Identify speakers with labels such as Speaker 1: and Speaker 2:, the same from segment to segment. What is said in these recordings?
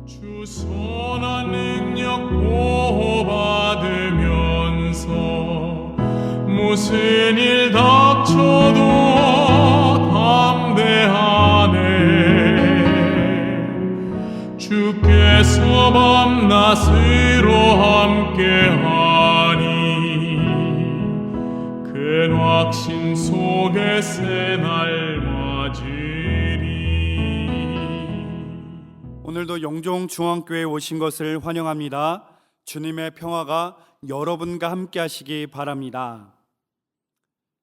Speaker 1: 주 선한 능력 보호받으면서 무슨 일 닥쳐도 담대하네. 주께서 밤낮으로 함께하니 큰 확신 속에 새날 맞으리.
Speaker 2: 오늘도 영종 중앙교회에 오신 것을 환영합니다. 주님의 평화가 여러분과 함께 하시기 바랍니다.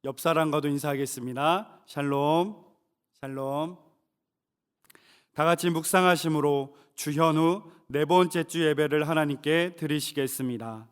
Speaker 2: 옆 사람과도 인사하겠습니다. 샬롬, 샬롬. 다 같이 묵상하심으로 주현우 네 번째 주 예배를 하나님께 드리시겠습니다.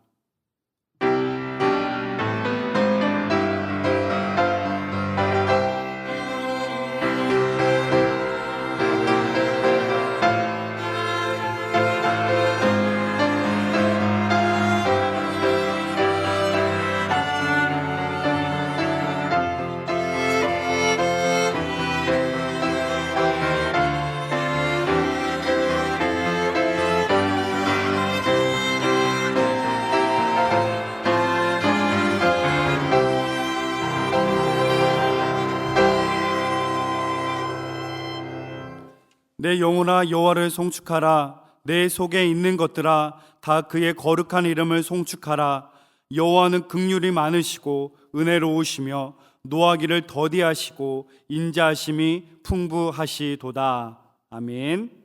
Speaker 2: 내 영혼아 여호와를 송축하라. 내 속에 있는 것들아 다 그의 거룩한 이름을 송축하라. 여호와는 긍휼이 많으시고 은혜로우시며 노하기를 더디하시고 인자하심이 풍부하시도다. 아멘.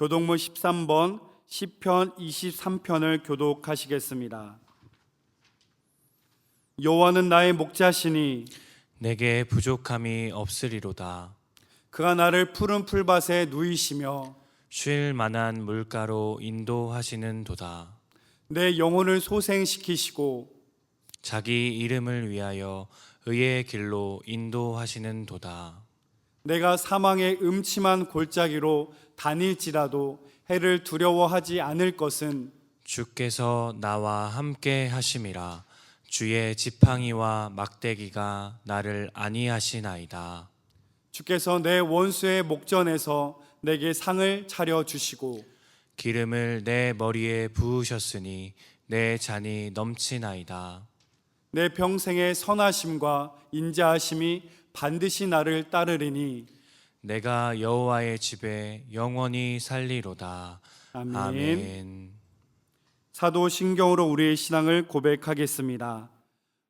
Speaker 2: 교독문 13번 시편 23편을 교독하시겠습니다. 여호와는 나의 목자시니
Speaker 3: 내게 부족함이 없으리로다.
Speaker 2: 그가 나를 푸른 풀밭에 누이시며
Speaker 3: 쉴 만한 물가로 인도하시는 도다.
Speaker 2: 내 영혼을 소생시키시고
Speaker 3: 자기 이름을 위하여 의의 길로 인도하시는 도다.
Speaker 2: 내가 사망의 음침한 골짜기로 다닐지라도 해를 두려워하지 않을 것은
Speaker 3: 주께서 나와 함께 하심이라. 주의 지팡이와 막대기가 나를 안위하시나이다.
Speaker 2: 주께서 내 원수의 목전에서 내게 상을 차려 주시고
Speaker 3: 기름을 내 머리에 부으셨으니 내 잔이 넘치나이다.
Speaker 2: 내 평생의 선하심과 인자하심이 반드시 나를 따르리니
Speaker 3: 내가 여호와의 집에 영원히 살리로다.
Speaker 2: 아멘.
Speaker 3: 아멘.
Speaker 2: 사도신경으로 우리의 신앙을 고백하겠습니다.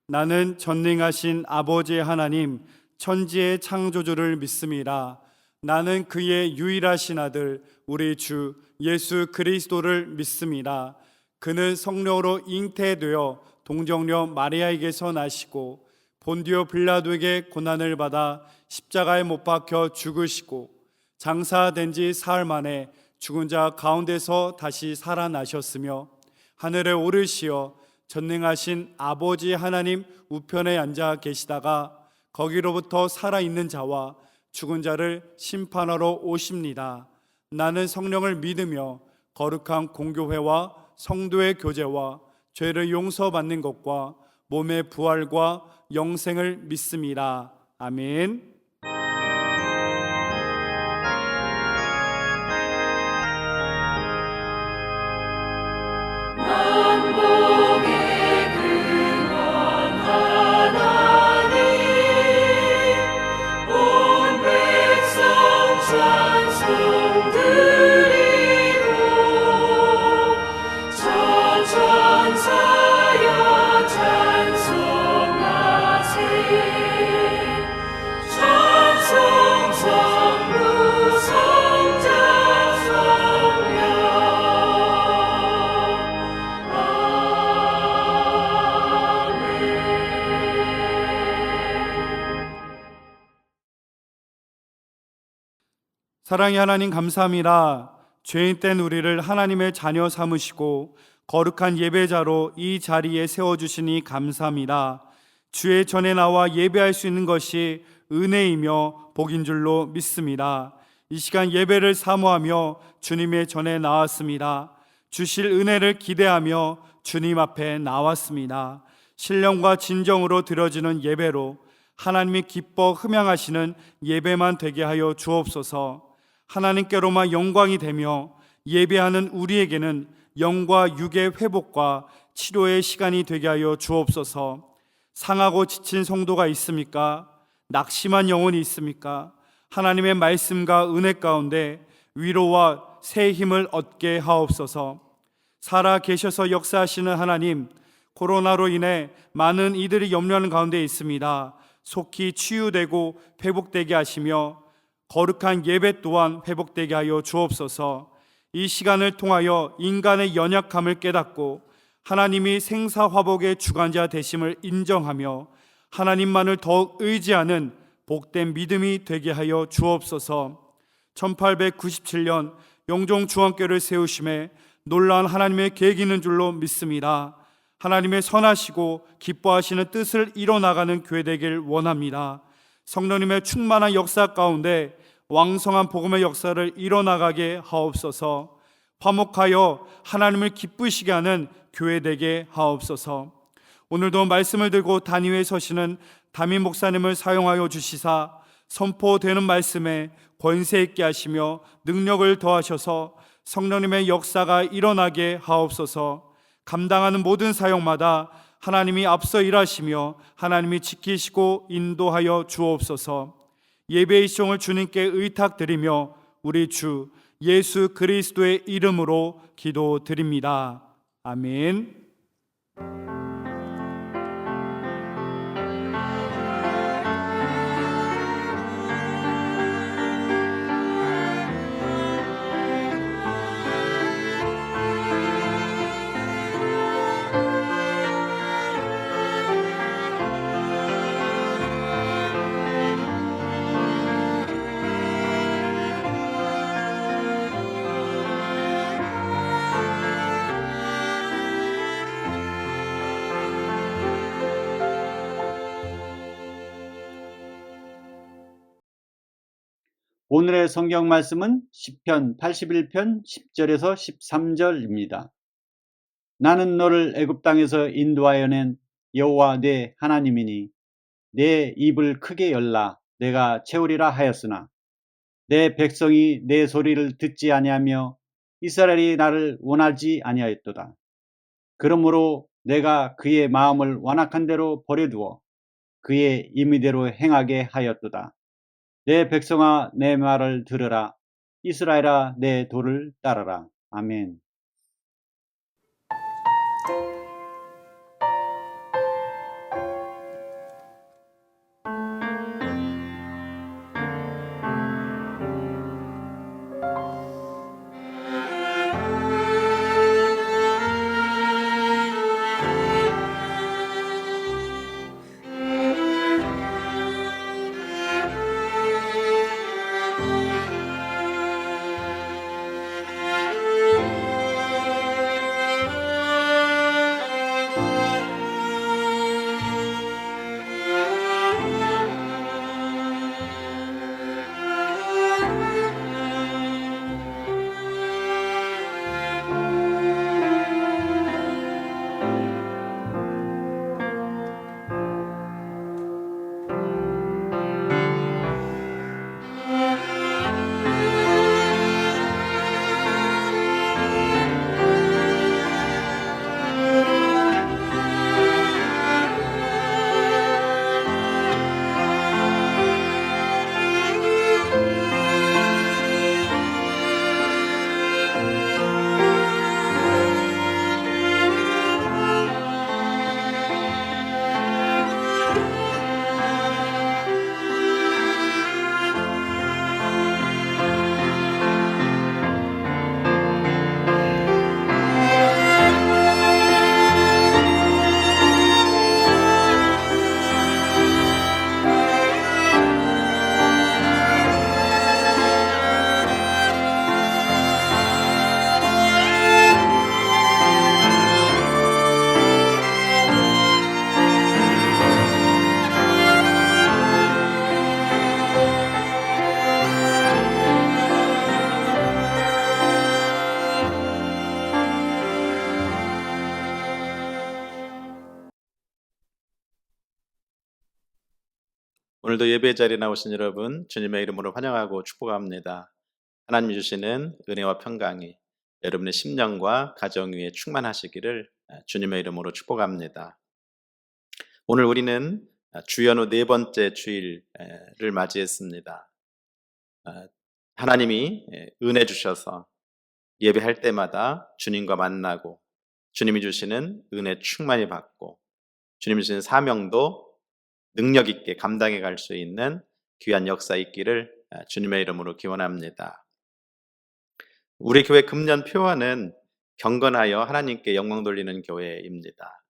Speaker 2: 나는 전능하신 아버지 하나님 천지의 창조주를 믿습니다. 나는 그의 유일하신 아들 우리 주 예수 그리스도를 믿습니다. 그는 성령으로 잉태되어 동정녀 마리아에게서 나시고 본디오 빌라도에게 고난을 받아 십자가에 못 박혀 죽으시고 장사된 지 사흘 만에 죽은 자 가운데서 다시 살아나셨으며 하늘에 오르시어 전능하신 아버지 하나님 우편에 앉아 계시다가 거기로부터 살아있는 자와 죽은 자를 심판하러 오십니다. 나는 성령을 믿으며 거룩한 공교회와 성도의 교제와 죄를 용서받는 것과 몸의 부활과 영생을 믿습니다. 아멘. 사랑의 하나님 감사합니다. 죄인된 우리를 하나님의 자녀 삼으시고 거룩한 예배자로 이 자리에 세워주시니 감사합니다. 주의 전에 나와 예배할 수 있는 것이 은혜이며 복인 줄로 믿습니다. 이 시간 예배를 사모하며 주님의 전에 나왔습니다. 주실 은혜를 기대하며 주님 앞에 나왔습니다. 신령과 진정으로 드려지는 예배로 하나님이 기뻐 흠양하시는 예배만 되게 하여 주옵소서. 하나님께로만 영광이 되며 예배하는 우리에게는 영과 육의 회복과 치료의 시간이 되게 하여 주옵소서. 상하고 지친 성도가 있습니까? 낙심한 영혼이 있습니까? 하나님의 말씀과 은혜 가운데 위로와 새 힘을 얻게 하옵소서. 살아 계셔서 역사하시는 하나님, 코로나로 인해 많은 이들이 염려하는 가운데 있습니다. 속히 치유되고 회복되게 하시며 거룩한 예배 또한 회복되게 하여 주옵소서. 이 시간을 통하여 인간의 연약함을 깨닫고 하나님이 생사화복의 주관자 되심을 인정하며 하나님만을 더욱 의지하는 복된 믿음이 되게 하여 주옵소서. 1897년 영종중앙교회를 세우심에 놀라운 하나님의 계획이 있는 줄로 믿습니다. 하나님의 선하시고 기뻐하시는 뜻을 이뤄나가는 교회 되길 원합니다. 성령님의 충만한 역사 가운데 왕성한 복음의 역사를 이뤄나가게 하옵소서. 화목하여 하나님을 기쁘시게 하는 교회 되게 하옵소서. 오늘도 말씀을 들고 단위에 서시는 담임 목사님을 사용하여 주시사 선포되는 말씀에 권세 있게 하시며 능력을 더하셔서 성령님의 역사가 일어나게 하옵소서. 감당하는 모든 사역마다 하나님이 앞서 일하시며 하나님이 지키시고 인도하여 주옵소서. 예배의 시종을 주님께 의탁드리며 우리 주 예수 그리스도의 이름으로 기도드립니다. 아멘.
Speaker 4: 오늘의 성경 말씀은 시편 81편 10절에서 13절입니다. 나는 너를 애굽 땅에서 인도하여 낸 여호와 내 하나님이니 내 입을 크게 열라 내가 채우리라 하였으나 내 백성이 내 소리를 듣지 아니하며 이스라엘이 나를 원하지 아니하였도다. 그러므로 내가 그의 마음을 완악한 대로 버려두어 그의 임의대로 행하게 하였도다. 내 백성아 내 말을 들으라. 이스라엘아 내 도를 따르라. 아멘.
Speaker 5: 오늘도 예배 자리에 나오신 여러분 주님의 이름으로 환영하고 축복합니다. 하나님 주시는 은혜와 평강이 여러분의 심령과 가정 위에 충만하시기를 주님의 이름으로 축복합니다. 오늘 우리는 주연후 네 번째 주일을 맞이했습니다. 하나님이 은혜 주셔서 예배할 때마다 주님과 만나고 주님이 주시는 은혜 충만히 받고 주님이 주시는 사명도 능력 있게 감당해 갈 수 있는 귀한 역사 있기를 주님의 이름으로 기원합니다. 우리 교회 금년 표어는 경건하여 하나님께 영광 돌리는 교회입니다.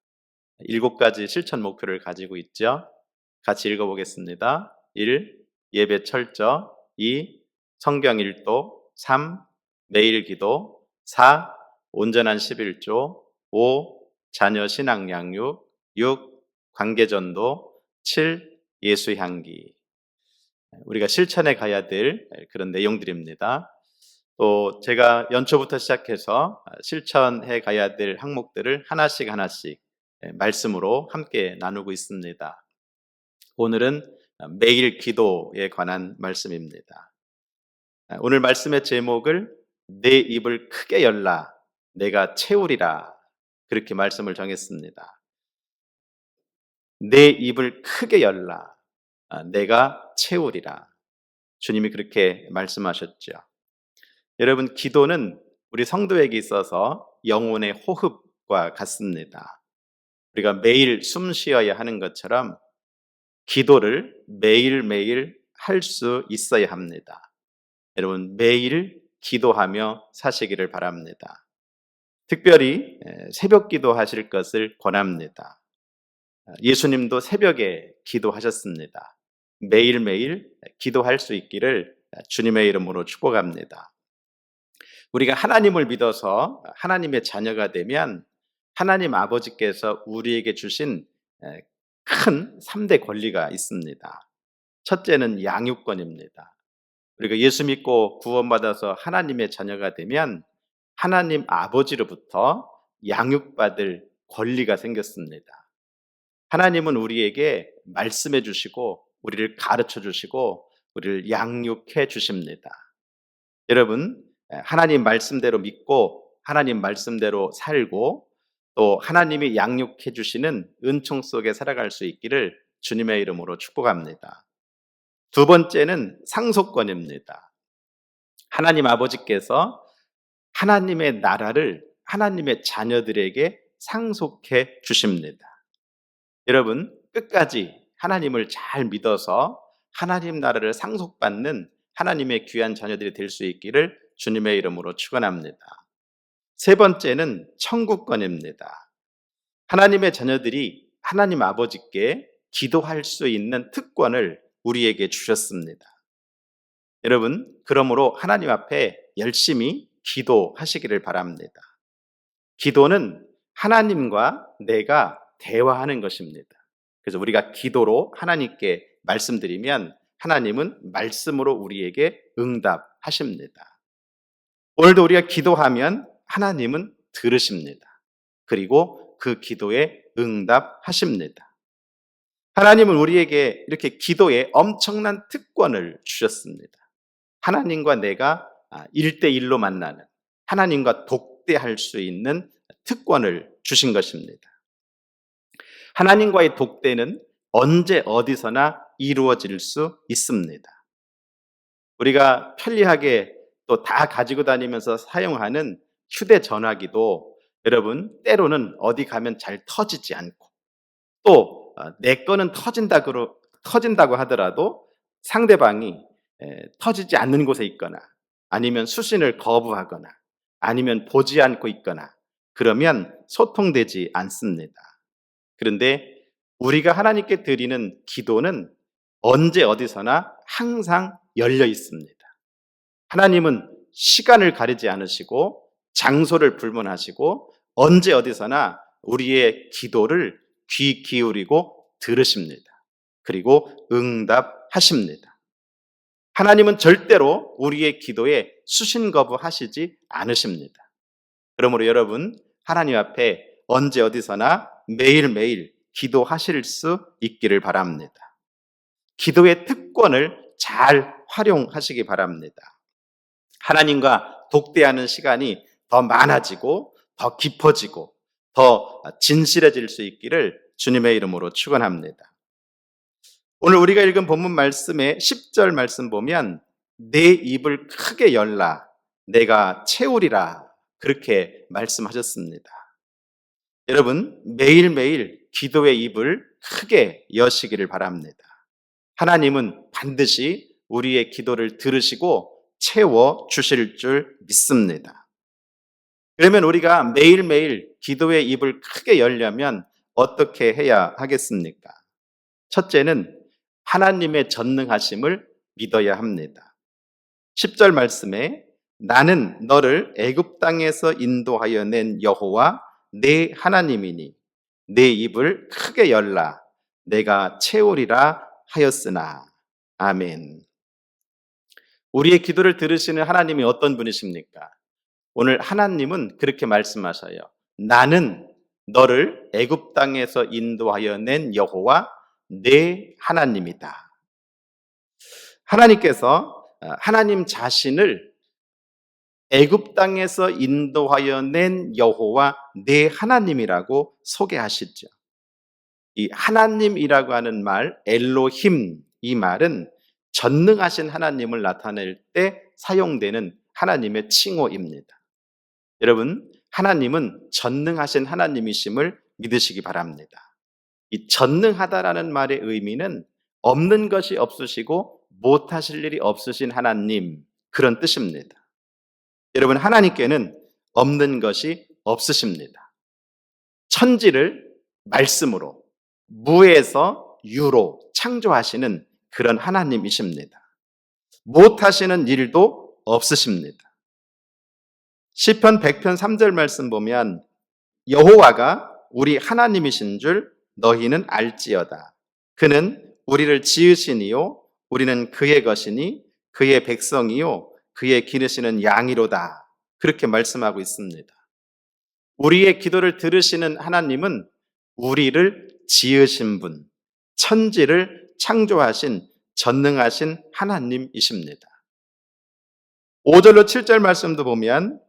Speaker 5: 7가지 실천 목표를 가지고 있죠. 같이 읽어보겠습니다. 1. 예배 철저. 2. 성경 일독. 3. 매일 기도. 4. 온전한 11조. 5. 자녀 신앙 양육. 6. 관계전도. 7. 예수 향기. 우리가 실천해 가야 될 그런 내용들입니다. 또 제가 연초부터 시작해서 실천해 가야 될 항목들을 하나씩 말씀으로 함께 나누고 있습니다. 오늘은 매일 기도에 관한 말씀입니다. 오늘 말씀의 제목을 내 입을 크게 열라 내가 채우리라 그렇게 말씀을 정했습니다. 내 입을 크게 열라 내가 채우리라. 주님이 그렇게 말씀하셨죠. 여러분, 기도는 우리 성도에게 있어서 영혼의 호흡과 같습니다. 우리가 매일 숨 쉬어야 하는 것처럼 기도를 매일매일 할 수 있어야 합니다. 여러분, 매일 기도하며 사시기를 바랍니다. 특별히 새벽 기도하실 것을 권합니다. 예수님도 새벽에 기도하셨습니다. 매일매일 기도할 수 있기를 주님의 이름으로 축복합니다. 우리가 하나님을 믿어서 하나님의 자녀가 되면 하나님 아버지께서 우리에게 주신 큰 3대 권리가 있습니다. 첫째는 양육권입니다. 우리가 예수 믿고 구원받아서 하나님의 자녀가 되면 하나님 아버지로부터 양육받을 권리가 생겼습니다. 하나님은 우리에게 말씀해 주시고 우리를 가르쳐 주시고 우리를 양육해 주십니다. 여러분, 하나님 말씀대로 믿고 하나님 말씀대로 살고 또 하나님이 양육해 주시는 은총 속에 살아갈 수 있기를 주님의 이름으로 축복합니다. 두 번째는 상속권입니다. 하나님 아버지께서 하나님의 나라를 하나님의 자녀들에게 상속해 주십니다. 여러분, 끝까지 하나님을 잘 믿어서 하나님 나라를 상속받는 하나님의 귀한 자녀들이 될 수 있기를 주님의 이름으로 축원합니다. 세 번째는 천국권입니다. 하나님의 자녀들이 하나님 아버지께 기도할 수 있는 특권을 우리에게 주셨습니다. 여러분, 그러므로 하나님 앞에 열심히 기도하시기를 바랍니다. 기도는 하나님과 내가 대화하는 것입니다. 그래서 우리가 기도로 하나님께 말씀드리면 하나님은 말씀으로 우리에게 응답하십니다. 오늘도 우리가 기도하면 하나님은 들으십니다. 그리고 그 기도에 응답하십니다. 하나님은 우리에게 이렇게 기도에 엄청난 특권을 주셨습니다. 하나님과 내가 1대1로 만나는, 하나님과 독대할 수 있는 특권을 주신 것입니다. 하나님과의 독대는 언제 어디서나 이루어질 수 있습니다. 우리가 편리하게 또 다 가지고 다니면서 사용하는 휴대전화기도 여러분 때로는 어디 가면 잘 터지지 않고 또 내 거는 터진다고 하더라도 상대방이 터지지 않는 곳에 있거나 아니면 수신을 거부하거나 아니면 보지 않고 있거나 그러면 소통되지 않습니다. 그런데 우리가 하나님께 드리는 기도는 언제 어디서나 항상 열려 있습니다. 하나님은 시간을 가리지 않으시고 장소를 불문하시고 언제 어디서나 우리의 기도를 귀 기울이고 들으십니다. 그리고 응답하십니다. 하나님은 절대로 우리의 기도에 수신 거부하시지 않으십니다. 그러므로 여러분, 하나님 앞에 언제 어디서나 매일매일 기도하실 수 있기를 바랍니다. 기도의 특권을 잘 활용하시기 바랍니다. 하나님과 독대하는 시간이 더 많아지고 더 깊어지고 더 진실해질 수 있기를 주님의 이름으로 축원합니다. 오늘 우리가 읽은 본문 말씀의 10절 말씀 보면 내 입을 크게 열라 내가 채우리라 그렇게 말씀하셨습니다. 여러분 매일매일 기도의 입을 크게 여시기를 바랍니다. 하나님은 반드시 우리의 기도를 들으시고 채워 주실 줄 믿습니다. 그러면 우리가 매일매일 기도의 입을 크게 열려면 어떻게 해야 하겠습니까? 첫째는 하나님의 전능하심을 믿어야 합니다. 10절 말씀에 나는 너를 애굽 땅에서 인도하여 낸 여호와 내 하나님이니 내 입을 크게 열라 내가 채우리라 하였으나. 아멘. 우리의 기도를 들으시는 하나님이 어떤 분이십니까? 오늘 하나님은 그렇게 말씀하셔요. 나는 너를 애굽 땅에서 인도하여 낸 여호와 내 하나님이다. 하나님께서 하나님 자신을 애굽 땅에서 인도하여 낸 여호와 내 하나님이라고 소개하시죠. 이 하나님이라고 하는 말, 엘로힘, 이 말은 전능하신 하나님을 나타낼 때 사용되는 하나님의 칭호입니다. 여러분, 하나님은 전능하신 하나님이심을 믿으시기 바랍니다. 이 전능하다라는 말의 의미는 없는 것이 없으시고 못하실 일이 없으신 하나님, 그런 뜻입니다. 여러분, 하나님께는 없는 것이 없으십니다. 천지를 말씀으로, 무에서 유로 창조하시는 그런 하나님이십니다. 못하시는 일도 없으십니다. 시편 100편 3절 말씀 보면 여호와가 우리 하나님이신 줄 너희는 알지어다. 그는 우리를 지으시니요 우리는 그의 것이니 그의 백성이요 그의 기르시는 양이로다. 그렇게 말씀하고 있습니다. 우리의 기도를 들으시는 하나님은 우리를 지으신 분, 천지를 창조하신 전능하신 하나님이십니다. 5절로 7절 말씀도 보면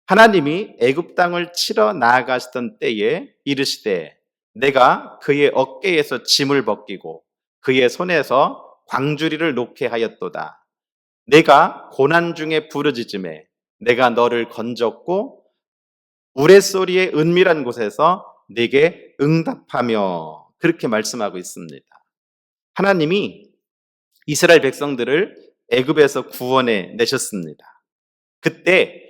Speaker 5: 하나님이 애굽 땅을 치러 나아가시던 때에 이르시되 내가 그의 어깨에서 짐을 벗기고 그의 손에서 광주리를 놓게 하였도다. 내가 고난 중에 부르짖음에 내가 너를 건졌고 우레소리의 은밀한 곳에서 네게 응답하며 그렇게 말씀하고 있습니다. 하나님이 이스라엘 백성들을 애굽에서 구원해 내셨습니다. 그때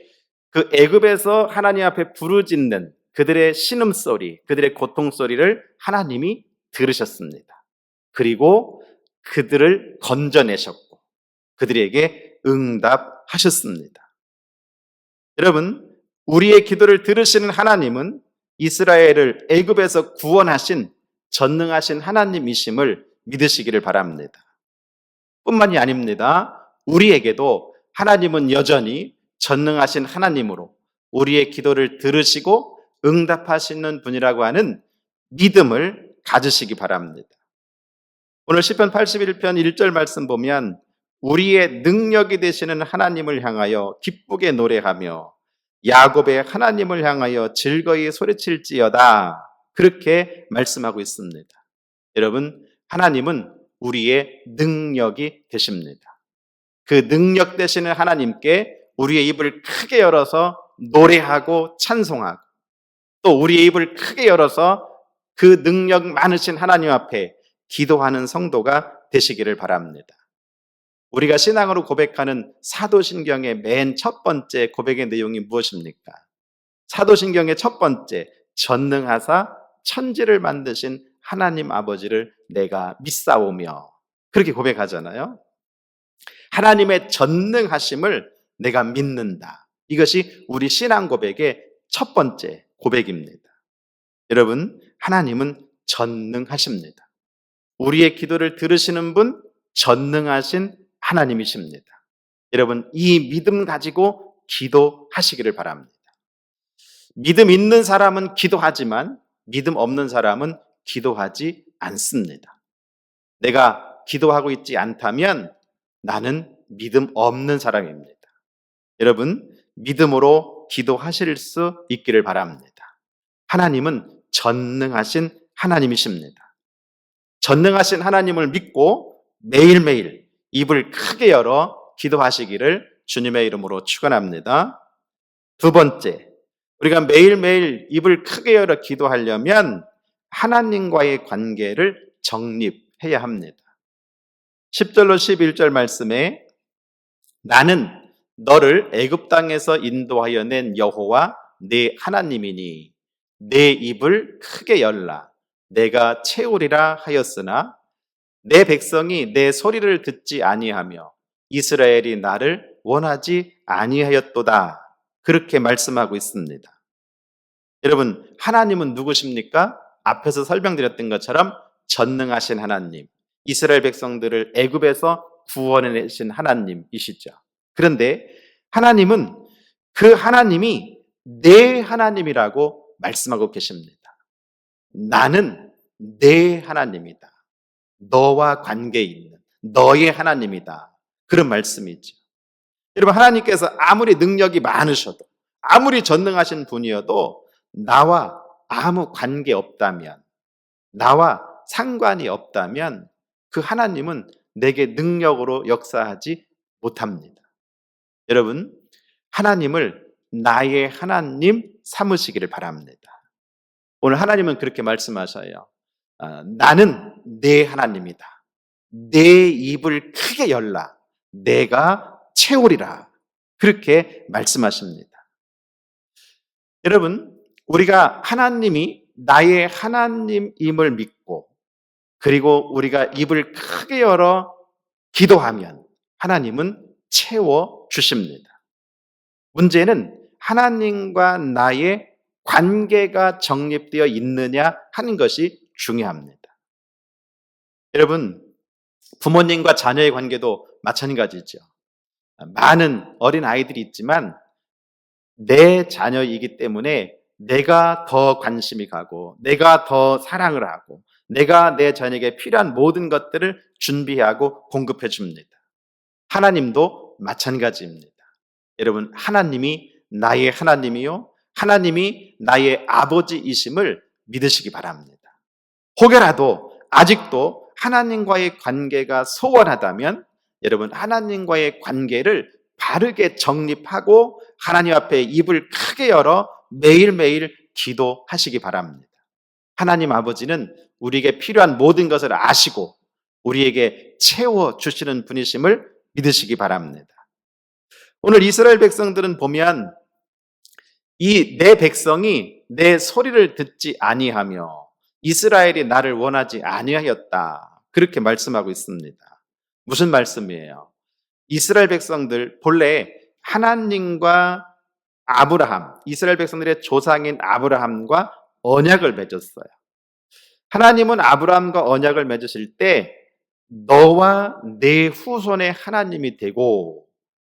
Speaker 5: 그 애굽에서 하나님 앞에 부르짖는 그들의 신음소리, 그들의 고통소리를 하나님이 들으셨습니다. 그리고 그들을 건져내셨고 그들에게 응답하셨습니다. 여러분, 우리의 기도를 들으시는 하나님은 이스라엘을 애굽에서 구원하신 전능하신 하나님이심을 믿으시기를 바랍니다. 뿐만이 아닙니다. 우리에게도 하나님은 여전히 전능하신 하나님으로 우리의 기도를 들으시고 응답하시는 분이라고 하는 믿음을 가지시기 바랍니다. 오늘 시편 81편 1절 말씀 보면 우리의 능력이 되시는 하나님을 향하여 기쁘게 노래하며 야곱의 하나님을 향하여 즐거이 소리칠지어다. 그렇게 말씀하고 있습니다. 여러분, 하나님은 우리의 능력이 되십니다. 그 능력 되시는 하나님께 우리의 입을 크게 열어서 노래하고 찬송하고 또 우리의 입을 크게 열어서 그 능력 많으신 하나님 앞에 기도하는 성도가 되시기를 바랍니다. 우리가 신앙으로 고백하는 사도신경의 맨 첫 번째 고백의 내용이 무엇입니까? 사도신경의 첫 번째, 전능하사 천지를 만드신 하나님 아버지를 내가 믿사오며 그렇게 고백하잖아요. 하나님의 전능하심을 내가 믿는다. 이것이 우리 신앙 고백의 첫 번째 고백입니다. 여러분, 하나님은 전능하십니다. 우리의 기도를 들으시는 분 전능하신 하나님이십니다. 여러분, 이 믿음 가지고 기도하시기를 바랍니다. 믿음 있는 사람은 기도하지만 믿음 없는 사람은 기도하지 않습니다. 내가 기도하고 있지 않다면 나는 믿음 없는 사람입니다. 여러분, 믿음으로 기도하실 수 있기를 바랍니다. 하나님은 전능하신 하나님이십니다. 전능하신 하나님을 믿고 매일매일 입을 크게 열어 기도하시기를 주님의 이름으로 축원합니다. 두 번째, 우리가 매일매일 입을 크게 열어 기도하려면 하나님과의 관계를 정립해야 합니다. 10절로 11절 말씀에 나는 너를 애굽 땅에서 인도하여 낸 여호와 네 하나님이니 내 입을 크게 열라 내가 채우리라 하였으나 내 백성이 내 소리를 듣지 아니하며 이스라엘이 나를 원하지 아니하였도다. 그렇게 말씀하고 있습니다. 여러분, 하나님은 누구십니까? 앞에서 설명드렸던 것처럼 전능하신 하나님, 이스라엘 백성들을 애굽에서 구원해내신 하나님이시죠. 그런데 하나님은 그 하나님이 내 하나님이라고 말씀하고 계십니다. 나는 내 하나님이다. 너와 관계 있는 너의 하나님이다. 그런 말씀이죠. 여러분, 하나님께서 아무리 능력이 많으셔도 아무리 전능하신 분이어도 나와 아무 관계 없다면, 나와 상관이 없다면 그 하나님은 내게 능력으로 역사하지 못합니다. 여러분, 하나님을 나의 하나님 삼으시기를 바랍니다. 오늘 하나님은 그렇게 말씀하셔요. 나는 내 하나님이다. 내 입을 크게 열라. 내가 채우리라. 그렇게 말씀하십니다. 여러분, 우리가 하나님이 나의 하나님임을 믿고 그리고 우리가 입을 크게 열어 기도하면 하나님은 채워 주십니다. 문제는 하나님과 나의 관계가 정립되어 있느냐 하는 것이 중요합니다. 여러분, 부모님과 자녀의 관계도 마찬가지죠. 많은 어린 아이들이 있지만 내 자녀이기 때문에 내가 더 관심이 가고 내가 더 사랑을 하고 내가 내 자녀에게 필요한 모든 것들을 준비하고 공급해 줍니다. 하나님도 마찬가지입니다. 여러분, 하나님이 나의 하나님이요 하나님이 나의 아버지이심을 믿으시기 바랍니다. 혹여라도 아직도 하나님과의 관계가 소원하다면 여러분, 하나님과의 관계를 바르게 정립하고 하나님 앞에 입을 크게 열어 매일매일 기도하시기 바랍니다. 하나님 아버지는 우리에게 필요한 모든 것을 아시고 우리에게 채워주시는 분이심을 믿으시기 바랍니다. 오늘 이스라엘 백성들은 보면 이 내 백성이 내 소리를 듣지 아니하며 이스라엘이 나를 원하지 아니하였다. 그렇게 말씀하고 있습니다. 무슨 말씀이에요? 이스라엘 백성들 본래 하나님과 아브라함, 이스라엘 백성들의 조상인 아브라함과 언약을 맺었어요. 하나님은 아브라함과 언약을 맺으실 때 너와 내 후손의 하나님이 되고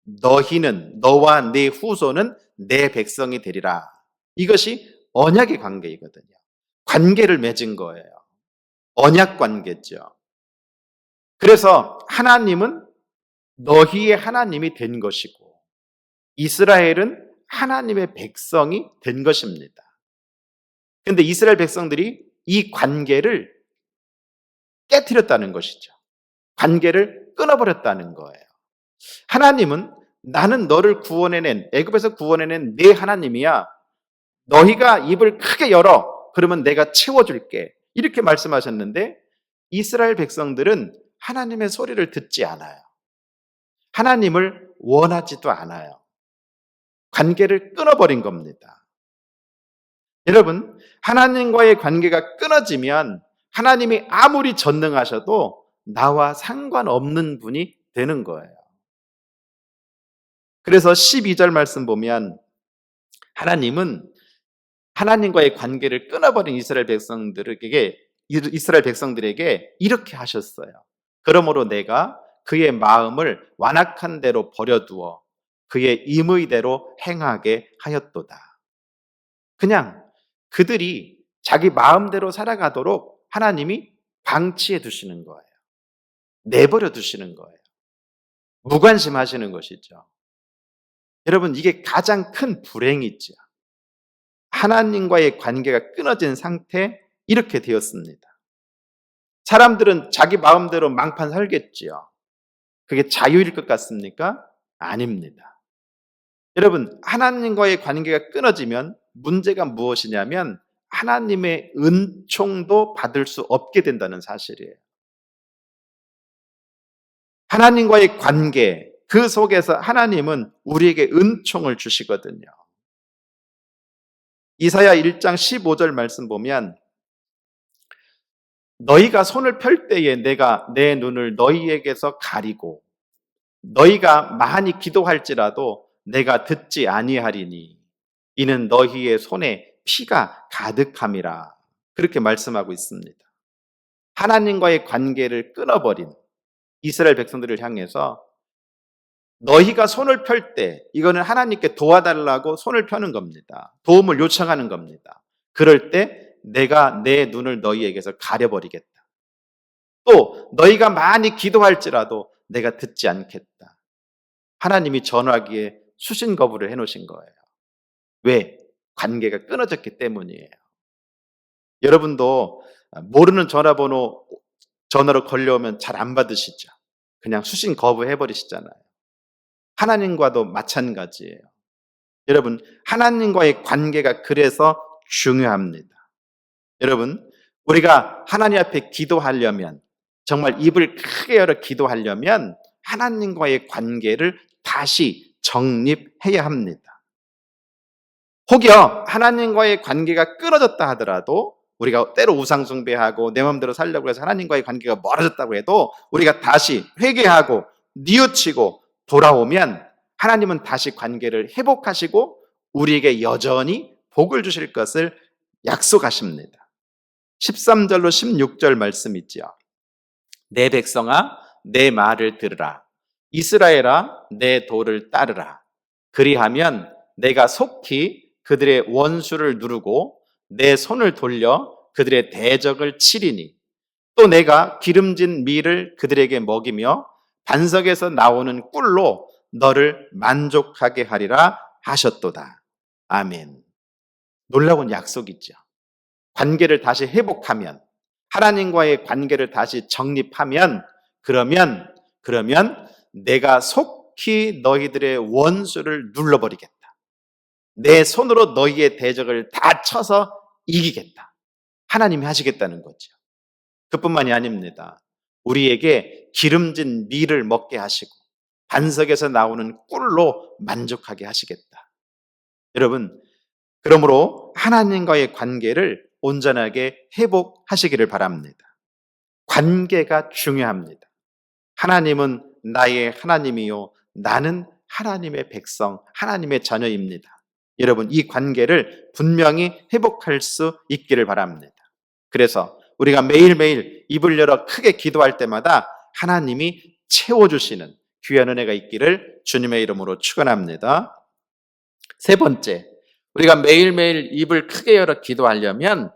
Speaker 5: 너희는 너와 내 후손은 내 백성이 되리라. 이것이 언약의 관계이거든요. 관계를 맺은 거예요. 언약 관계죠. 그래서 하나님은 너희의 하나님이 된 것이고 이스라엘은 하나님의 백성이 된 것입니다. 그런데 이스라엘 백성들이 이 관계를 깨트렸다는 것이죠. 관계를 끊어버렸다는 거예요. 하나님은 나는 너를 구원해낸 애굽에서 구원해낸 내 하나님이야. 너희가 입을 크게 열어. 그러면 내가 채워줄게. 이렇게 말씀하셨는데 이스라엘 백성들은 하나님의 소리를 듣지 않아요. 하나님을 원하지도 않아요. 관계를 끊어버린 겁니다. 여러분, 하나님과의 관계가 끊어지면 하나님이 아무리 전능하셔도 나와 상관없는 분이 되는 거예요. 그래서 12절 말씀 보면 하나님은 하나님과의 관계를 끊어버린 이스라엘 백성들에게 이렇게 하셨어요. 그러므로 내가 그의 마음을 완악한 대로 버려두어 그의 임의대로 행하게 하였도다. 그냥 그들이 자기 마음대로 살아가도록 하나님이 방치해 두시는 거예요. 내버려 두시는 거예요. 무관심하시는 것이죠. 여러분, 이게 가장 큰 불행이죠. 하나님과의 관계가 끊어진 상태, 이렇게 되었습니다. 사람들은 자기 마음대로 망판 살겠지요. 그게 자유일 것 같습니까? 아닙니다. 여러분, 하나님과의 관계가 끊어지면 문제가 무엇이냐면 하나님의 은총도 받을 수 없게 된다는 사실이에요. 하나님과의 관계, 그 속에서 하나님은 우리에게 은총을 주시거든요. 이사야 1장 15절 말씀 보면 너희가 손을 펼 때에 내가 내 눈을 너희에게서 가리고 너희가 많이 기도할지라도 내가 듣지 아니하리니 이는 너희의 손에 피가 가득함이라. 그렇게 말씀하고 있습니다. 하나님과의 관계를 끊어버린 이스라엘 백성들을 향해서 너희가 손을 펼 때, 이거는 하나님께 도와달라고 손을 펴는 겁니다. 도움을 요청하는 겁니다. 그럴 때 내가 내 눈을 너희에게서 가려버리겠다. 또 너희가 많이 기도할지라도 내가 듣지 않겠다. 하나님이 전화기에 수신 거부를 해놓으신 거예요. 왜? 관계가 끊어졌기 때문이에요. 여러분도 모르는 전화로 걸려오면 잘 안 받으시죠? 그냥 수신 거부해버리시잖아요. 하나님과도 마찬가지예요. 여러분, 하나님과의 관계가 그래서 중요합니다. 여러분, 우리가 하나님 앞에 기도하려면, 정말 입을 크게 열어 기도하려면 하나님과의 관계를 다시 정립해야 합니다. 혹여 하나님과의 관계가 끊어졌다 하더라도, 우리가 때로 우상숭배하고 내 마음대로 살려고 해서 하나님과의 관계가 멀어졌다고 해도 우리가 다시 회개하고 뉘우치고 돌아오면 하나님은 다시 관계를 회복하시고 우리에게 여전히 복을 주실 것을 약속하십니다. 13절로 16절 말씀 있죠. 내 백성아 내 말을 들으라. 이스라엘아 내 도를 따르라. 그리하면 내가 속히 그들의 원수를 누르고 내 손을 돌려 그들의 대적을 치리니 또 내가 기름진 밀을 그들에게 먹이며 반석에서 나오는 꿀로 너를 만족하게 하리라 하셨도다. 아멘. 놀라운 약속이죠. 관계를 다시 회복하면, 하나님과의 관계를 다시 정립하면, 그러면 내가 속히 너희들의 원수를 눌러버리겠다. 내 손으로 너희의 대적을 다 쳐서 이기겠다. 하나님이 하시겠다는 거죠. 그뿐만이 아닙니다. 우리에게 기름진 밀을 먹게 하시고 반석에서 나오는 꿀로 만족하게 하시겠다. 여러분, 그러므로 하나님과의 관계를 온전하게 회복하시기를 바랍니다. 관계가 중요합니다. 하나님은 나의 하나님이요 나는 하나님의 백성, 하나님의 자녀입니다. 여러분, 이 관계를 분명히 회복할 수 있기를 바랍니다. 그래서 우리가 매일매일 입을 열어 크게 기도할 때마다 하나님이 채워주시는 귀한 은혜가 있기를 주님의 이름으로 축원합니다. 세 번째, 우리가 매일매일 입을 크게 열어 기도하려면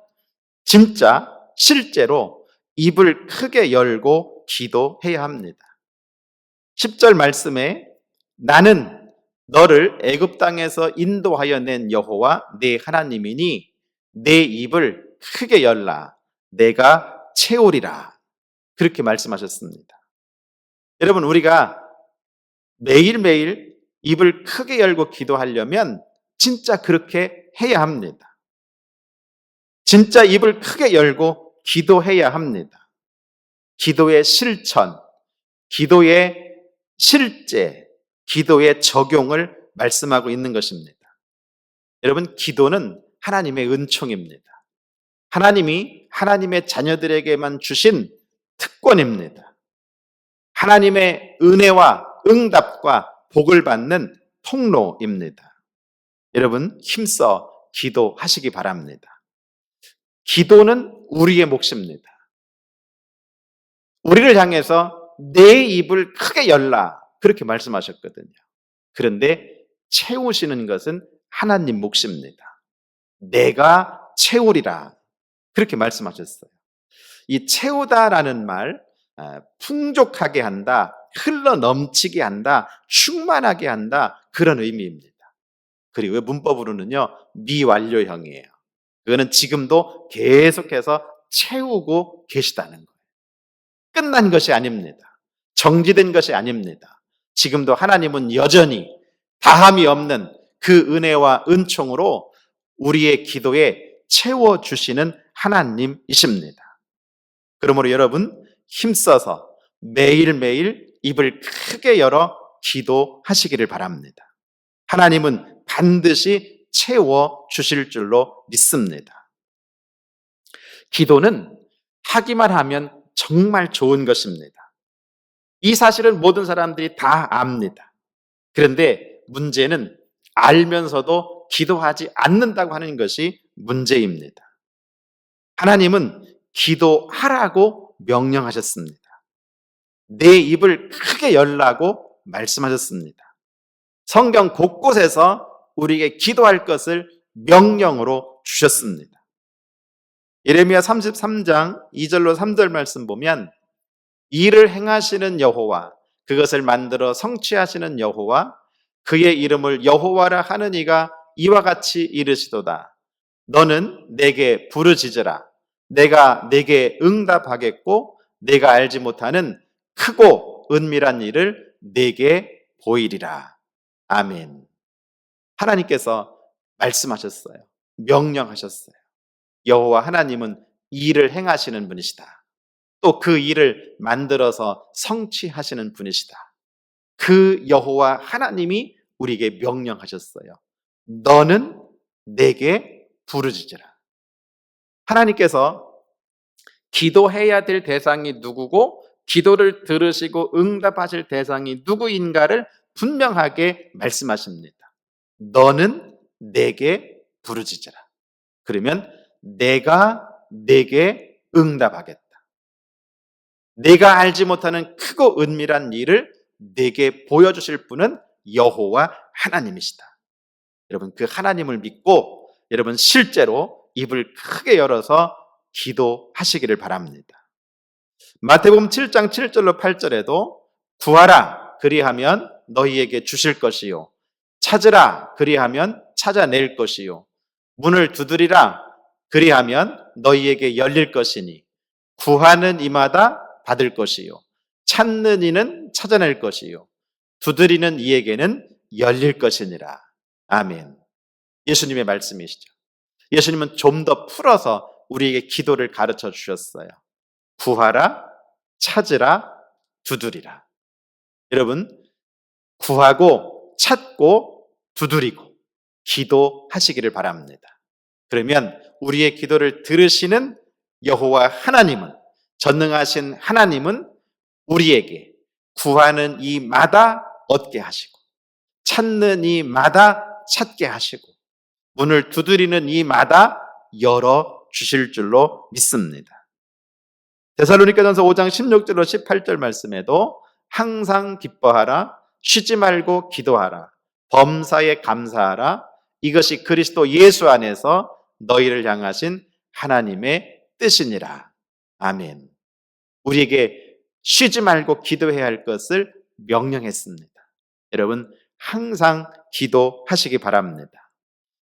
Speaker 5: 진짜 실제로 입을 크게 열고 기도해야 합니다. 10절 말씀에 나는 너를 애굽 땅에서 인도하여 낸 여호와 네 하나님이니 내 입을 크게 열라 내가 채우리라 그렇게 말씀하셨습니다. 여러분, 우리가 매일매일 입을 크게 열고 기도하려면 진짜 그렇게 해야 합니다. 진짜 입을 크게 열고 기도해야 합니다. 기도의 실천, 기도의 실제, 기도의 적용을 말씀하고 있는 것입니다. 여러분, 기도는 하나님의 은총입니다. 하나님이 하나님의 자녀들에게만 주신 특권입니다. 하나님의 은혜와 응답과 복을 받는 통로입니다. 여러분, 힘써 기도하시기 바랍니다. 기도는 우리의 몫입니다. 우리를 향해서 내 입을 크게 열라 그렇게 말씀하셨거든요. 그런데 채우시는 것은 하나님 몫입니다. 내가 채우리라 그렇게 말씀하셨어요. 이 채우다라는 말, 풍족하게 한다, 흘러 넘치게 한다, 충만하게 한다, 그런 의미입니다. 그리고 문법으로는요, 미완료형이에요. 그거는 지금도 계속해서 채우고 계시다는 거예요. 끝난 것이 아닙니다. 정지된 것이 아닙니다. 지금도 하나님은 여전히 다함이 없는 그 은혜와 은총으로 우리의 기도에 채워주시는 하나님이십니다. 그러므로 여러분, 힘써서 매일매일 입을 크게 열어 기도하시기를 바랍니다. 하나님은 반드시 채워주실 줄로 믿습니다. 기도는 하기만 하면 정말 좋은 것입니다. 이 사실은 모든 사람들이 다 압니다. 그런데 문제는 알면서도 기도하지 않는다고 하는 것이 문제입니다. 하나님은 기도하라고 명령하셨습니다. 내 입을 크게 열라고 말씀하셨습니다. 성경 곳곳에서 우리에게 기도할 것을 명령으로 주셨습니다. 예레미야 33장 2절로 3절 말씀 보면 일을 행하시는 여호와, 그것을 만들어 성취하시는 여호와, 그의 이름을 여호와라 하는 이가 이와 같이 이르시도다. 너는 내게 부르짖으라. 내가 내게 응답하겠고 내가 알지 못하는 크고 은밀한 일을 내게 보이리라. 아멘. 하나님께서 말씀하셨어요. 명령하셨어요. 여호와 하나님은 일을 행하시는 분이시다. 또 그 일을 만들어서 성취하시는 분이시다. 그 여호와 하나님이 우리에게 명령하셨어요. 너는 내게 부르짖으라. 하나님께서 기도해야 될 대상이 누구고 기도를 들으시고 응답하실 대상이 누구인가를 분명하게 말씀하십니다. 너는 내게 부르짖으라. 그러면 내가 내게 응답하겠다. 내가 알지 못하는 크고 은밀한 일을 내게 보여주실 분은 여호와 하나님이시다. 여러분, 그 하나님을 믿고 여러분 실제로 입을 크게 열어서 기도하시기를 바랍니다. 마태복음 7장 7절로 8절에도 구하라 그리하면 너희에게 주실 것이요, 찾으라 그리하면 찾아낼 것이요, 문을 두드리라 그리하면 너희에게 열릴 것이니 구하는 이마다 받을 것이요, 찾는 이는 찾아낼 것이요, 두드리는 이에게는 열릴 것이니라. 아멘. 예수님의 말씀이시죠. 예수님은 좀 더 풀어서 우리에게 기도를 가르쳐 주셨어요. 구하라, 찾으라, 두드리라. 여러분, 구하고 찾고 두드리고 기도하시기를 바랍니다. 그러면 우리의 기도를 들으시는 여호와 하나님은, 전능하신 하나님은 우리에게 구하는 이마다 얻게 하시고 찾는 이마다 찾게 하시고 문을 두드리는 이마다 열어주실 줄로 믿습니다. 데살로니가전서 5장 16절로 18절 말씀에도 항상 기뻐하라, 쉬지 말고 기도하라, 범사에 감사하라, 이것이 그리스도 예수 안에서 너희를 향하신 하나님의 뜻이니라. 아멘. 우리에게 쉬지 말고 기도해야 할 것을 명령했습니다. 여러분, 항상 기도하시기 바랍니다.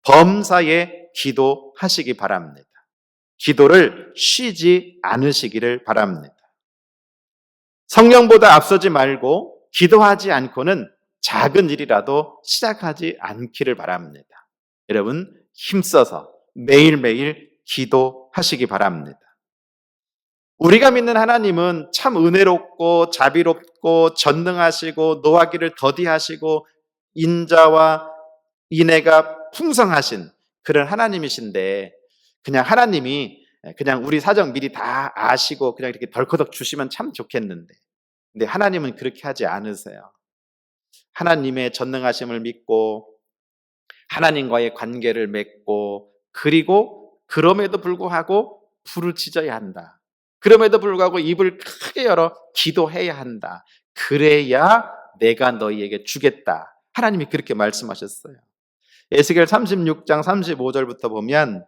Speaker 5: 범사에 기도하시기 바랍니다. 기도를 쉬지 않으시기를 바랍니다. 성령보다 앞서지 말고 기도하지 않고는 작은 일이라도 시작하지 않기를 바랍니다. 여러분, 힘써서 매일매일 기도하시기 바랍니다. 우리가 믿는 하나님은 참 은혜롭고 자비롭고 전능하시고 노하기를 더디하시고 인자와 인애가 풍성하신 그런 하나님이신데, 그냥 하나님이 그냥 우리 사정 미리 다 아시고 그냥 이렇게 덜커덕 주시면 참 좋겠는데, 근데 하나님은 그렇게 하지 않으세요. 하나님의 전능하심을 믿고 하나님과의 관계를 맺고, 그리고 그럼에도 불구하고 부르짖어야 한다. 그럼에도 불구하고 입을 크게 열어 기도해야 한다. 그래야 내가 너희에게 주겠다. 하나님이 그렇게 말씀하셨어요. 에스겔 36장 35절부터 보면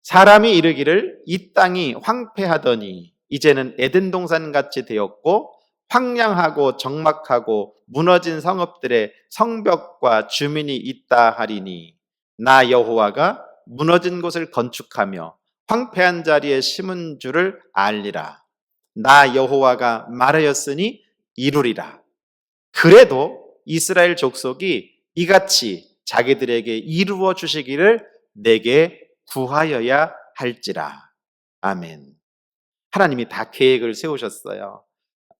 Speaker 5: 사람이 이르기를 이 땅이 황폐하더니 이제는 에덴 동산 같이 되었고 황량하고 적막하고 무너진 성읍들의 성벽과 주민이 있다 하리니 나 여호와가 무너진 곳을 건축하며 황폐한 자리에 심은 줄을 알리라. 나 여호와가 말하였으니 이루리라. 그래도 이스라엘 족속이 이같이 자기들에게 이루어 주시기를 내게 구하여야 할지라. 아멘. 하나님이 다 계획을 세우셨어요.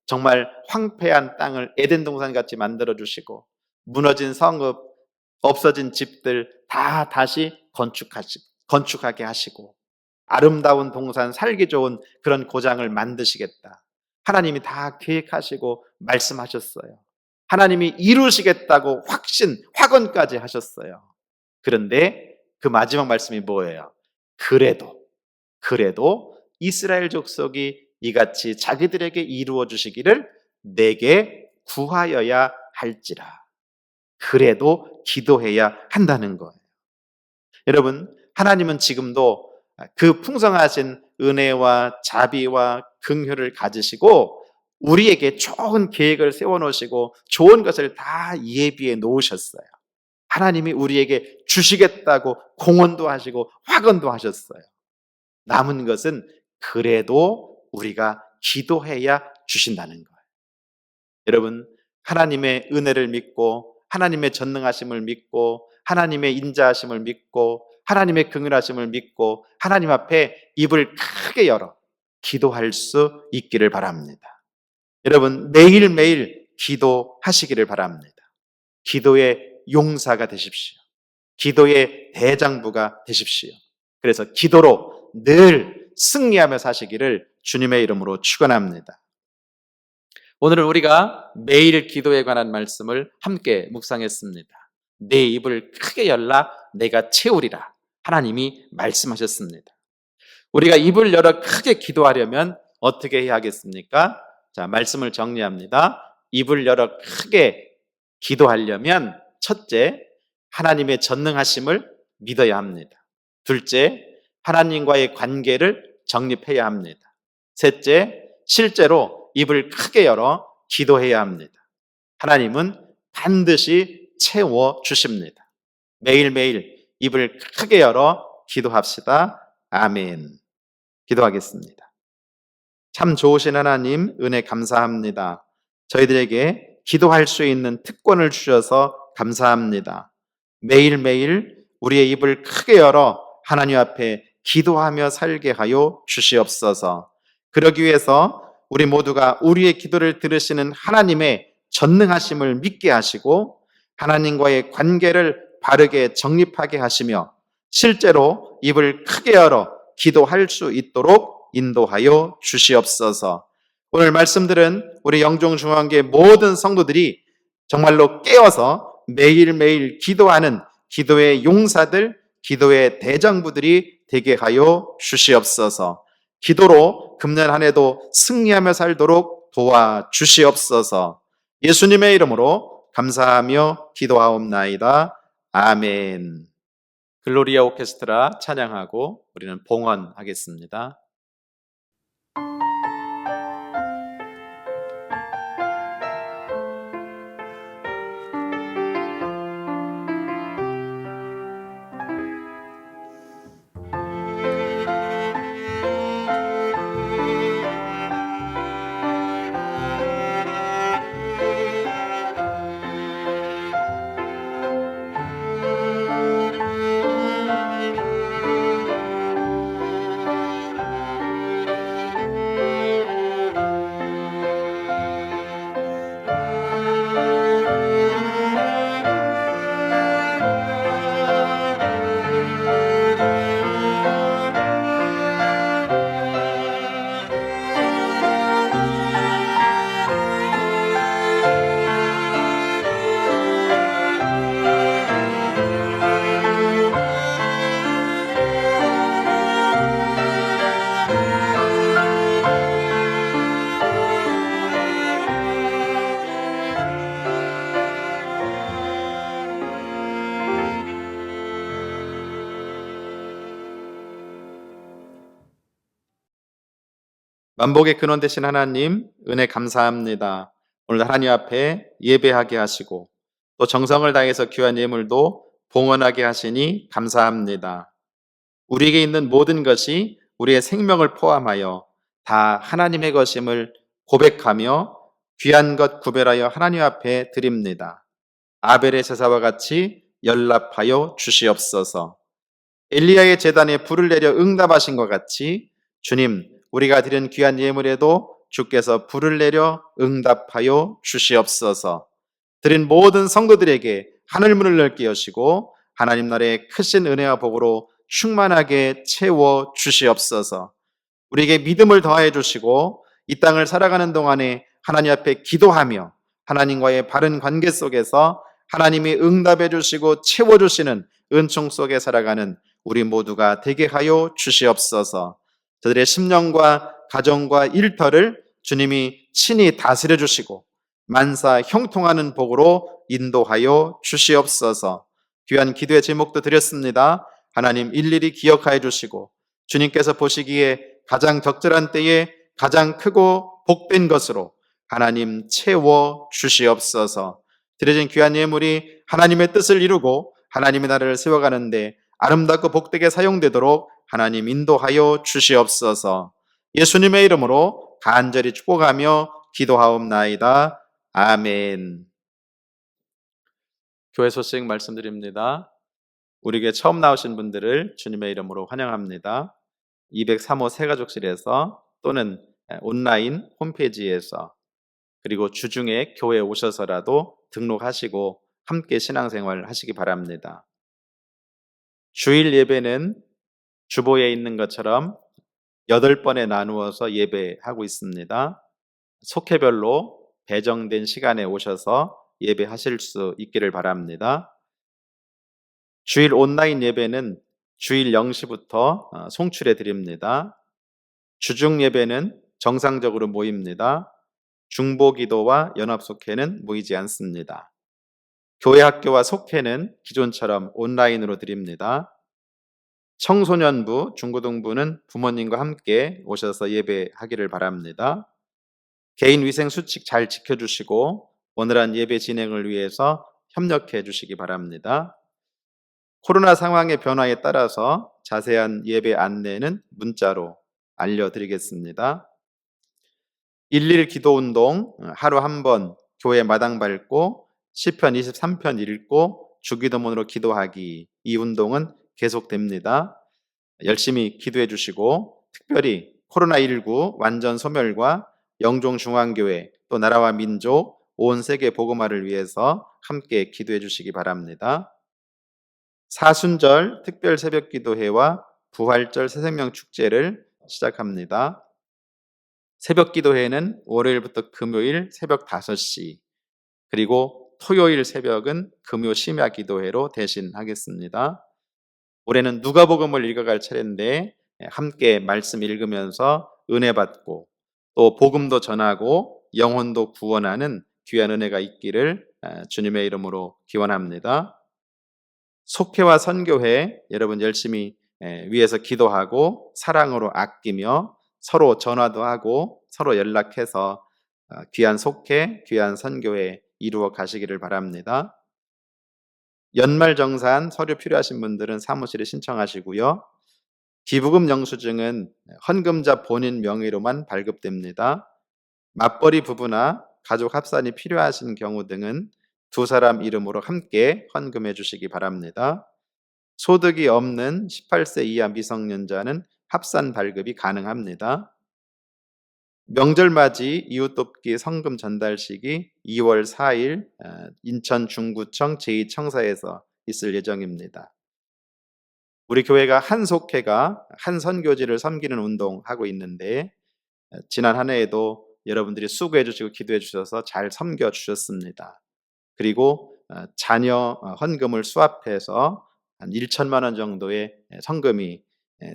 Speaker 5: 정말 황폐한 땅을 에덴 동산 같이 만들어 주시고 무너진 성읍, 없어진 집들 다 다시 건축하게 하시고 아름다운 동산, 살기 좋은 그런 고장을 만드시겠다. 하나님이 다 계획하시고 말씀하셨어요. 하나님이 이루시겠다고 확언까지 하셨어요. 그런데 그 마지막 말씀이 뭐예요? 그래도 이스라엘 족속이 이같이 자기들에게 이루어 주시기를 내게 구하여야 할지라. 그래도 기도해야 한다는 거예요. 여러분, 하나님은 지금도 그 풍성하신 은혜와 자비와 긍휼을 가지시고 우리에게 좋은 계획을 세워놓으시고 좋은 것을 다 예비해 놓으셨어요. 하나님이 우리에게 주시겠다고 공언도 하시고 확언도 하셨어요. 남은 것은 그래도 우리가 기도해야 주신다는 거예요. 여러분, 하나님의 은혜를 믿고 하나님의 전능하심을 믿고 하나님의 인자하심을 믿고 하나님의 긍휼하심을 믿고 하나님 앞에 입을 크게 열어 기도할 수 있기를 바랍니다. 여러분, 매일매일 기도하시기를 바랍니다. 기도의 용사가 되십시오. 기도의 대장부가 되십시오. 그래서 기도로 늘 승리하며 사시기를 주님의 이름으로 축원합니다. 오늘은 우리가 매일 기도에 관한 말씀을 함께 묵상했습니다. 내 입을 크게 열라 내가 채우리라. 하나님이 말씀하셨습니다. 우리가 입을 열어 크게 기도하려면 어떻게 해야 하겠습니까? 자, 말씀을 정리합니다. 입을 열어 크게 기도하려면 첫째, 하나님의 전능하심을 믿어야 합니다. 둘째, 하나님과의 관계를 정립해야 합니다. 셋째, 실제로 입을 크게 열어 기도해야 합니다. 하나님은 반드시 채워 주십니다. 매일매일 입을 크게 열어 기도합시다. 아멘. 기도하겠습니다. 참 좋으신 하나님, 은혜 감사합니다. 저희들에게 기도할 수 있는 특권을 주셔서 감사합니다. 매일매일 우리의 입을 크게 열어 하나님 앞에 기도하며 살게 하여 주시옵소서. 그러기 위해서 우리 모두가 우리의 기도를 들으시는 하나님의 전능하심을 믿게 하시고 하나님과의 관계를 바르게 정립하게 하시며 실제로 입을 크게 열어 기도할 수 있도록 인도하여 주시옵소서. 오늘 말씀들은 우리 영종중앙교회 모든 성도들이 정말로 깨어서 매일매일 기도하는 기도의 용사들, 기도의 대장부들이 되게 하여 주시옵소서. 기도로 금년 한 해도 승리하며 살도록 도와주시옵소서. 예수님의 이름으로 감사하며 기도하옵나이다. 아멘. 글로리아 오케스트라 찬양하고 우리는 봉헌하겠습니다. 만복의 근원 되신 하나님, 은혜 감사합니다. 오늘 하나님 앞에 예배하게 하시고 또 정성을 다해서 귀한 예물도 봉헌하게 하시니 감사합니다. 우리에게 있는 모든 것이 우리의 생명을 포함하여 다 하나님의 것임을 고백하며 귀한 것 구별하여 하나님 앞에 드립니다. 아벨의 제사와 같이 연락하여 주시옵소서. 엘리야의 제단에 불을 내려 응답하신 것 같이 주님, 우리가 드린 귀한 예물에도 주께서 불을 내려 응답하여 주시옵소서. 드린 모든 성도들에게 하늘문을 넓게 여시고 하나님 나라의 크신 은혜와 복으로 충만하게 채워 주시옵소서. 우리에게 믿음을 더하여 주시고 이 땅을 살아가는 동안에 하나님 앞에 기도하며 하나님과의 바른 관계 속에서 하나님이 응답해 주시고 채워 주시는 은총 속에 살아가는 우리 모두가 되게 하여 주시옵소서. 저들의 심령과 가정과 일터를 주님이 친히 다스려 주시고 만사 형통하는 복으로 인도하여 주시옵소서. 귀한 기도의 제목도 드렸습니다. 하나님 일일이 기억하여 주시고 주님께서 보시기에 가장 적절한 때에 가장 크고 복된 것으로 하나님 채워 주시옵소서. 드려진 귀한 예물이 하나님의 뜻을 이루고 하나님의 나라를 세워가는데 아름답고 복되게 사용되도록 하나님 인도하여 주시옵소서. 예수님의 이름으로 간절히 축복하며 기도하옵나이다. 아멘. 교회 소식 말씀드립니다. 우리에게 처음 나오신 분들을 주님의 이름으로 환영합니다. 203호 새가족실에서 또는 온라인 홈페이지에서 그리고 주중에 교회에 오셔서라도 등록하시고 함께 신앙생활 하시기 바랍니다. 주일 예배는 주보에 있는 것처럼 8번에 나누어서 예배하고 있습니다. 속회별로 배정된 시간에 오셔서 예배하실 수 있기를 바랍니다. 주일 온라인 예배는 주일 0시부터 송출해 드립니다. 주중 예배는 정상적으로 모입니다. 중보기도와 연합속회는 모이지 않습니다. 교회 학교와 속회는 기존처럼 온라인으로 드립니다. 청소년부, 중고등부는 부모님과 함께 오셔서 예배하기를 바랍니다. 개인 위생 수칙 잘 지켜주시고 원활한 예배 진행을 위해서 협력해 주시기 바랍니다. 코로나 상황의 변화에 따라서 자세한 예배 안내는 문자로 알려드리겠습니다. 1.1 기도운동 하루 한 번 교회 마당 밟고 시편 23편 읽고 주기도문으로 기도하기, 이 운동은 계속됩니다. 열심히 기도해 주시고 특별히 코로나19 완전 소멸과 영종중앙교회 또 나라와 민족 온 세계 복음화를 위해서 함께 기도해 주시기 바랍니다. 사순절 특별 새벽 기도회와 부활절 새생명 축제를 시작합니다. 새벽 기도회는 월요일부터 금요일 새벽 5시, 그리고 토요일 새벽은 금요 심야 기도회로 대신하겠습니다. 올해는 누가복음을 읽어갈 차례인데 함께 말씀 읽으면서 은혜 받고 또 복음도 전하고 영혼도 구원하는 귀한 은혜가 있기를 주님의 이름으로 기원합니다. 속회와 선교회 여러분 열심히 위해서 기도하고 사랑으로 아끼며 서로 전화도 하고 서로 연락해서 귀한 속회, 귀한 선교회 이루어 가시기를 바랍니다. 연말정산 서류 필요하신 분들은 사무실에 신청하시고요. 기부금 영수증은 헌금자 본인 명의로만 발급됩니다. 맞벌이 부부나 가족 합산이 필요하신 경우 등은 두 사람 이름으로 함께 헌금해 주시기 바랍니다. 소득이 없는 18세 이하 미성년자는 합산 발급이 가능합니다. 명절 맞이 이웃 돕기 성금 전달식이 2월 4일 인천 중구청 제2청사에서 있을 예정입니다. 우리 교회가 한 속회가 한 선교지를 섬기는 운동하고 있는데 지난 한 해에도 여러분들이 수고해 주시고 기도해 주셔서 잘 섬겨 주셨습니다. 그리고 자녀 헌금을 수합해서 한 1천만 원 정도의 성금이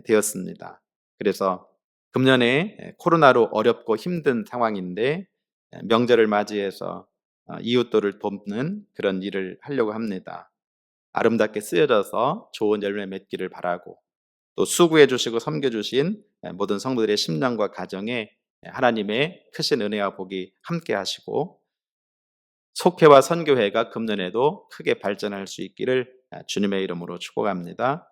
Speaker 5: 되었습니다. 그래서 금년에 코로나로 어렵고 힘든 상황인데 명절을 맞이해서 이웃들을 돕는 그런 일을 하려고 합니다. 아름답게 쓰여져서 좋은 열매 맺기를 바라고 또 수고해 주시고 섬겨 주신 모든 성도들의 심령과 가정에 하나님의 크신 은혜와 복이 함께 하시고 속회와 선교회가 금년에도 크게 발전할 수 있기를 주님의 이름으로 축복합니다.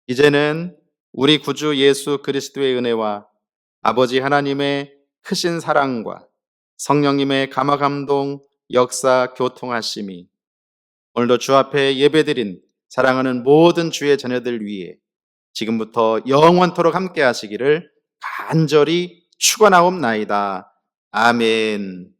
Speaker 5: 이제는 우리 구주 예수 그리스도의 은혜와 아버지 하나님의 크신 사랑과 성령님의 감화감동, 역사, 교통하심이 오늘도 주 앞에 예배드린 사랑하는 모든 주의 자녀들 위해 지금부터 영원토록 함께 하시기를 간절히 축원하옵나이다. 아멘.